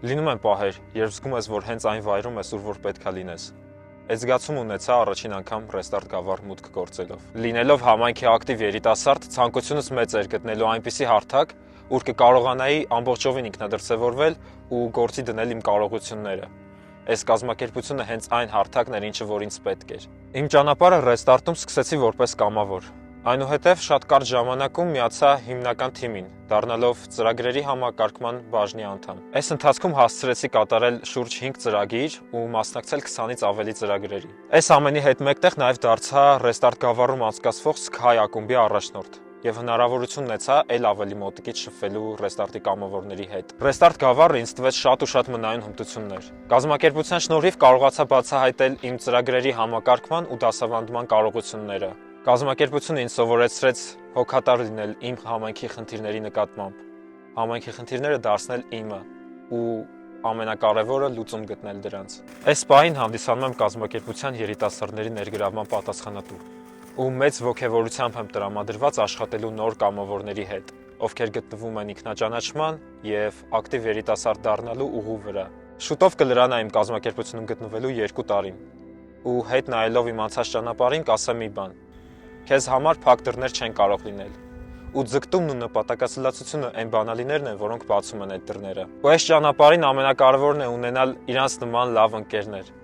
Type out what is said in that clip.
Լինում են պահեր, երբ զգում ես, որ հենց այն վայրում ես, ուր որ պետքա լինես։ Այդ զգացումը ունեցա առաջին անգամ Restart գավառ մուտք գործելով։ Լինելով համայնքի ակտիվ երիտասարդ, ցանկությունս մեծ էր գտնելու այնպիսի հարթակ, ուր կկարողանայի ամբողջովին ինքնադրսևորվել ու գործի դնել իմ կարողությունները։ Այս կազմակերպությունը հենց այն հարթակն էր, ինչը որ ինձ պետք էր։ Իմ ճանապարհը Restart-ում սկսեցի որպես կամավոր։ Այնուհետև շատ կարճ ժամանակում միացա հիմնական թիմին, դառնալով ծրագրերի համակարգման բաժնի անդամ։ Այս ընթացքում հասցրեցի կատարել շուրջ 5 ծրագիր ու մասնակցել 20-ից ավելի ծրագրերի։ Այս ամենի հետ մեկտեղ նաև դարձա Restart գավառում անցկացվող Sky ակումբի առաջնորդ եւ հնարավորություն ունեցա ել ավելի մոտիկից շփվելու Restart-ի կամավորների հետ։ Restart գավառը ինձ տվեց շատ ու շատ մնայուն հմտություններ։ Կազմակերպության շնորհիվ կարողացա բացահայտել իմ ծրագրերի համակարգման ու դասավանդման կարողությունները։ Կազմակերպությունը ինձ սովորեցրեց հոգատար լինել իմ համայնքի խնդիրների նկատմամբ, համայնքի խնդիրները դարձնել իմը ու ամենակարևորը լուծում գտնել դրանց։ Այս պահին հանդիսանում եմ կազմակերպության երիտասարդների ներգրավման պատասխանատու ու մեծ ոգևորությամբ եմ տրամադրված աշխատելու նոր կամավորների հետ, ովքեր գտնվում են ինքնաճանաչման եւ ակտիվ երիտասարդ դառնալու ուղու վրա։ Շուտով կլրանա իմ կազմակերպությունում գտնվելու 2 տարին ու հետ նայելով իմ անցած ճանապարհին կասեմ մի բան. քեզ համար փակ դռներ չեն կարող լինել։ Ու ձգտումն ու նպատակասլացությունը այն բանալիներն են, որոնք բացում են այդ դռները։ Ու այս ճանապարհին ամենակարևորն է ունենալ իրանց նման լավ ընկերներ։